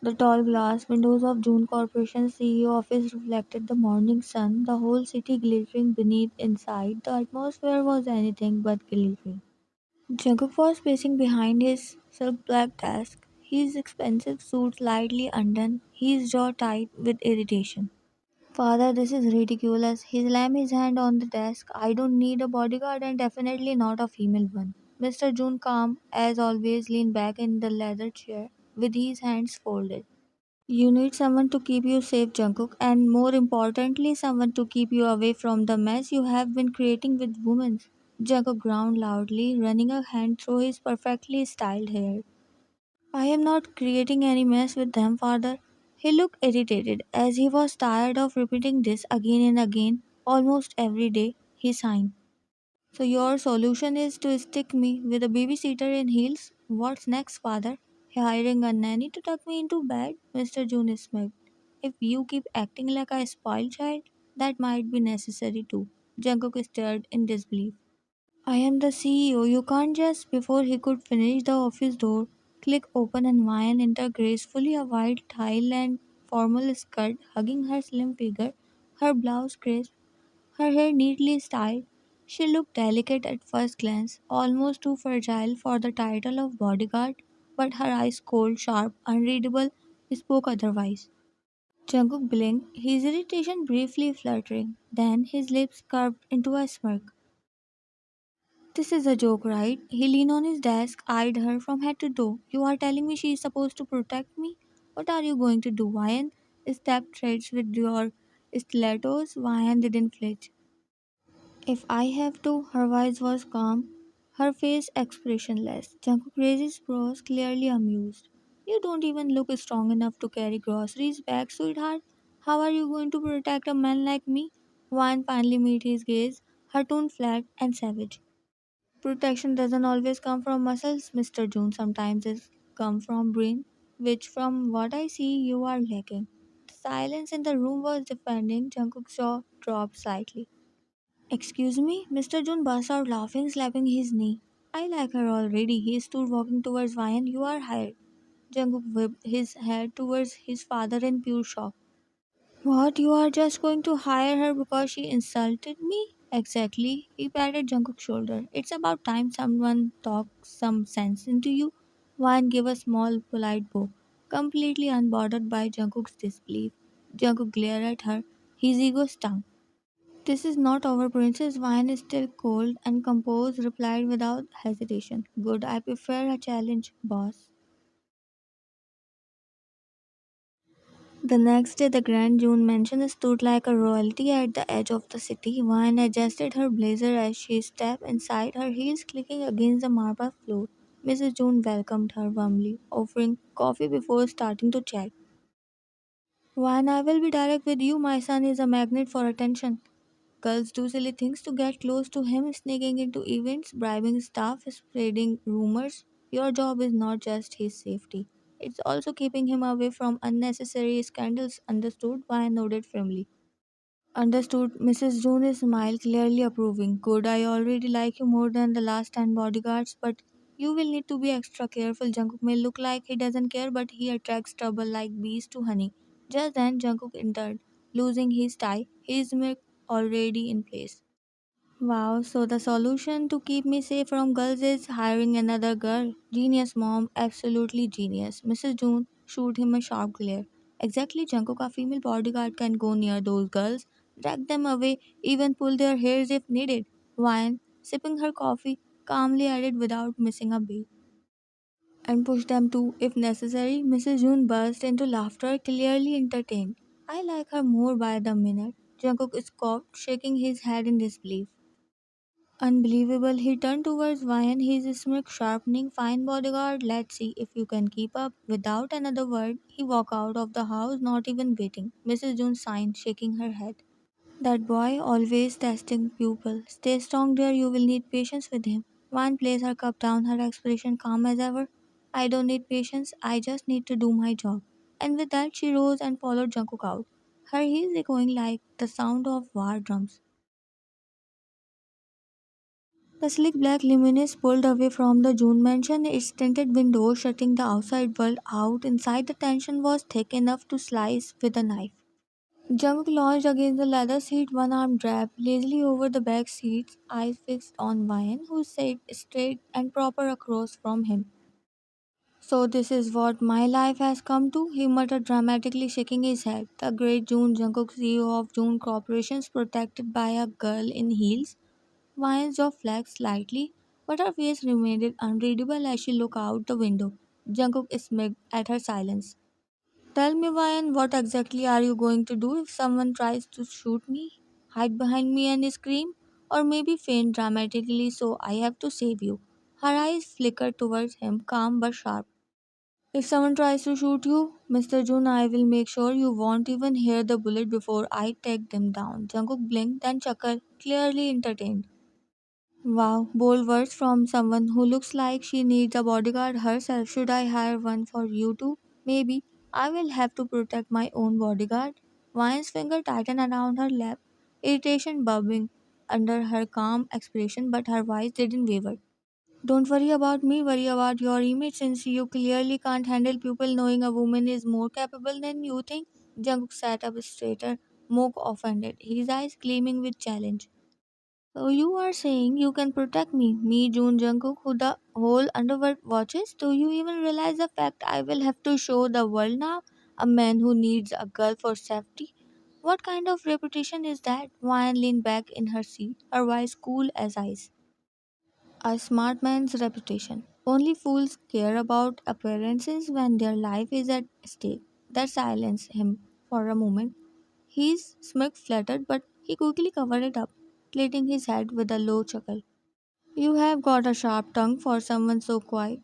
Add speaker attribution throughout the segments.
Speaker 1: The tall glass windows of June Corporation CEO office reflected the morning sun, the whole city glittering beneath inside. The atmosphere was anything but glittering. Jungkook was pacing behind his silk black desk, his expensive suit slightly undone, his jaw tight with irritation. Father, this is ridiculous. He slammed his hand on the desk. I don't need a bodyguard and definitely not a female one. Mr. June, calm as always, leaned back in the leather chair with his hands folded. You need someone to keep you safe, Jungkook, and more importantly, someone to keep you away from the mess you have been creating with women. Jungkook groaned loudly, running a hand through his perfectly styled hair. I am not creating any mess with them, father. He looked irritated, as he was tired of repeating this again and again, almost every day. He sighed. So your solution is to stick me with a babysitter in heels? What's next, father? Hiring a nanny to tuck me into bed? Mr. June smirked. If you keep acting like a spoiled child, that might be necessary too. Jungkook stared in disbelief. I am the CEO. You can't just. Before he could finish, the office door click open and Mayan entered gracefully, a white tile and formal skirt hugging her slim figure, her blouse crisp, her hair neatly styled. She looked delicate at first glance, almost too fragile for the title of bodyguard, but her eyes cold, sharp, unreadable, spoke otherwise. Jungkook blinked, his irritation briefly fluttering, then his lips curved into a smirk. This is a joke, right? He leaned on his desk, eyed her from head to toe. You are telling me she is supposed to protect me? What are you going to do, Ryan? Step threads with your stilettos? Ryan didn't flinch. If I have to, her voice was calm, her face expressionless. Jungkook raised his brows, clearly amused. You don't even look strong enough to carry groceries back, sweetheart. How are you going to protect a man like me? Ryan finally met his gaze, her tone flat and savage. Protection doesn't always come from muscles, Mr. Jones. Sometimes it comes from brain, which from what I see you are lacking. The silence in the room was deafening. Jungkook's jaw dropped slightly. Excuse me? Mr. June burst out laughing, slapping his knee. I like her already. He stood walking towards Ryan. You are hired. Jungkook whipped his head towards his father in pure shock. What, you are just going to hire her because she insulted me? Exactly. He patted Jungkook's shoulder. It's about time someone talks some sense into you. Wan gave a small, polite bow, completely unbothered by Jungkook's disbelief. Jungkook glared at her, his ego stung. This is not our princess. Wine is still cold and composed, replied without hesitation. Good, I prefer a challenge, boss. The next day, the Grand June mansion stood like a royalty at the edge of the city. Vine adjusted her blazer as she stepped inside, her heels clicking against the marble floor. Mrs. June welcomed her warmly, offering coffee before starting to chat. Vine, I will be direct with you. My son is a magnet for attention. Girls do silly things to get close to him, sneaking into events, bribing staff, spreading rumors. Your job is not just his safety, it's also keeping him away from unnecessary scandals. Understood? Why nodded firmly. Understood. Mrs. June smiled, clearly approving. Good, I already like you more than the last 10 bodyguards, but you will need to be extra careful. Jungkook may look like he doesn't care, but he attracts trouble like bees to honey. Just then, Jungkook entered, losing his tie, his milk already in place. Wow, so the solution to keep me safe from girls is hiring another girl. Genius, mom, absolutely genius. Mrs. June shoot him a sharp glare. Exactly, Jungkook, a female bodyguard can go near those girls, drag them away, even pull their hairs if needed. Wine, sipping her coffee, calmly added without missing a beat. And push them too, if necessary. Mrs. June burst into laughter, clearly entertained. I like her more by the minute. Jungkook scoffed, shaking his head in disbelief. Unbelievable. He turned towards Ryan, his smirk sharpening. Fine bodyguard, let's see if you can keep up. Without another word, he walked out of the house, not even waiting. Mrs. Jones signed, shaking her head. That boy, always testing pupil. Stay strong there, you will need patience with him. Ryan placed her cup down, her expression calm as ever. I don't need patience, I just need to do my job. And with that, she rose and followed Jungkook out, her heels echoing like the sound of war drums. The sleek black limousine pulled away from the June mansion, its tinted windows shutting the outside world out. Inside, the tension was thick enough to slice with a knife. Jungkook lounged against the leather seat, one arm draped lazily over the back seats, eyes fixed on Ryan, who sat straight and proper across from him. So this is what my life has come to, he muttered dramatically, shaking his head. The great June Jungkook, CEO of June Corporations, protected by a girl in heels. Ryan's jaw flexed slightly, but her face remained unreadable as she looked out the window. Jungkook smirked at her silence. Tell me, Ryan, what exactly are you going to do if someone tries to shoot me? Hide behind me and scream? Or maybe faint dramatically so I have to save you? Her eyes flickered towards him, calm but sharp. If someone tries to shoot you, Mr. Jun, I will make sure you won't even hear the bullet before I take them down. Jungkook blinked, then chuckled, clearly entertained. Wow, bold words from someone who looks like she needs a bodyguard herself. Should I hire one for you too? Maybe. I will have to protect my own bodyguard. Vine's finger tightened around her lap, irritation bubbling under her calm expression, but her voice didn't waver. Don't worry about me, worry about your image since you clearly can't handle people knowing a woman is more capable than you think. Jungkook sat up straighter, more offended, his eyes gleaming with challenge. So you are saying you can protect me, June Jungkook, who the whole underworld watches? Do you even realize the fact I will have to show the world now? A man who needs a girl for safety? What kind of reputation is that? Wyan leaned back in her seat, her voice cool as ice. A smart man's reputation. Only fools care about appearances when their life is at stake. That silenced him for a moment. His smirk fluttered, but he quickly covered it up, tilting his head with a low chuckle. You have got a sharp tongue for someone so quiet.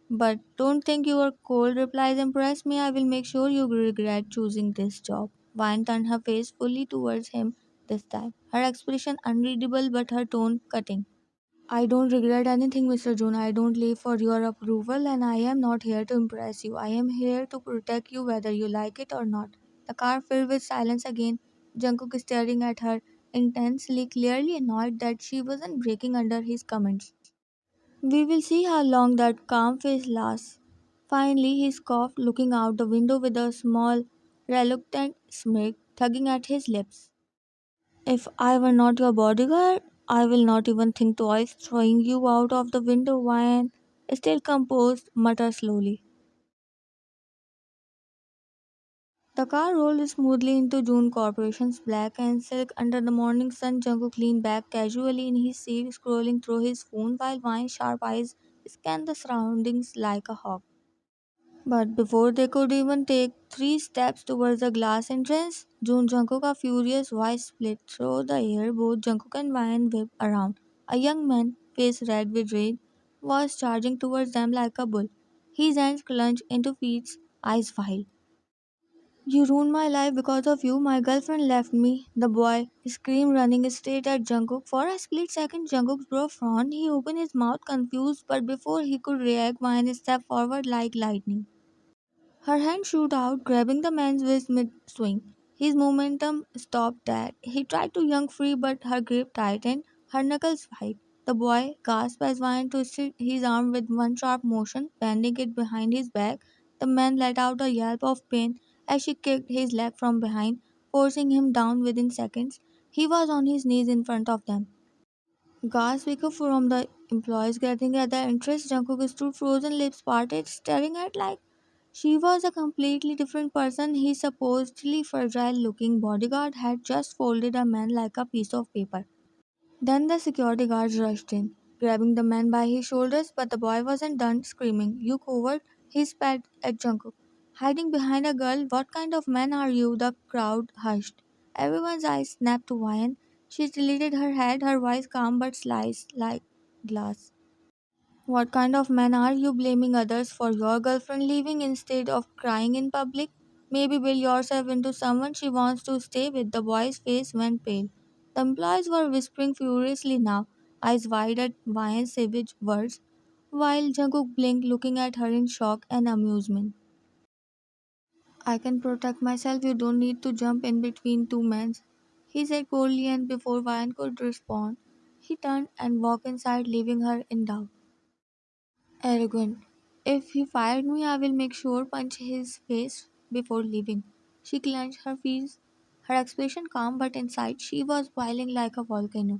Speaker 1: But don't think your cold replies impress me. I will make sure you regret choosing this job. Vine turned her face fully towards him this time, her expression unreadable but her tone cutting. I don't regret anything, Mr. June. I don't live for your approval, and I am not here to impress you. I am here to protect you whether you like it or not. The car filled with silence again, Jungkook staring at her intensely, clearly annoyed that she wasn't breaking under his comments. We will see how long that calm face lasts. Finally, he scoffed, looking out the window with a small, reluctant smirk tugging at his lips. If I were not your bodyguard, I will not even think twice throwing you out of the window, Ryan. Still composed, muttered slowly. The car rolled smoothly into June Corporation's black and silk under the morning sun. Jungkook leaned back casually in his seat, scrolling through his phone while Ryan's sharp eyes scanned the surroundings like a hawk. But before they could even take 3 steps towards the glass entrance, June Jungkook, a furious voice split through the air. Both Jungkook and Ryan whipped around. A young man, face red with rage, was charging towards them like a bull. His hands clenched into feet, eyes wide. You ruined my life because of you. My girlfriend left me. The boy screamed, running straight at Jungkook. For a split second, Jungkook's brow frowned. He opened his mouth, confused, but before he could react, Ryan stepped forward like lightning. Her hand shot out, grabbing the man's wrist mid-swing. His momentum stopped dead. He tried to yank free, but her grip tightened, her knuckles white. The boy gasped as Ryan twisted his arm with one sharp motion, bending it behind his back. The man let out a yelp of pain as she kicked his leg from behind, forcing him down within seconds. He was on his knees in front of them. Gasp echoed from the employees gathering at the entrance. Jungkook stood frozen, lips parted, staring at like she was a completely different person. His supposedly fragile looking bodyguard had just folded a man like a piece of paper. Then the security guards rushed in, grabbing the man by his shoulders, but the boy wasn't done screaming. You coward! He spat at Jungkook. Hiding behind a girl, what kind of man are you? The crowd hushed. Everyone's eyes snapped to Ryan. She tilted her head, her voice calm but sliced like glass. What kind of man are you blaming others for your girlfriend leaving instead of crying in public? Maybe build yourself into someone she wants to stay with. The boy's face went pale. The employees were whispering furiously now, eyes wide at Ryan's savage words, while Jungkook blinked, looking at her in shock and amusement. I can protect myself, you don't need to jump in between two men, he said coldly, and before Ryan could respond, He turned and walked inside, leaving her in doubt. Arrogant. If he fired me, I will make sure punch his face before leaving. She clenched her fists, her expression calm, but inside she was boiling like a volcano.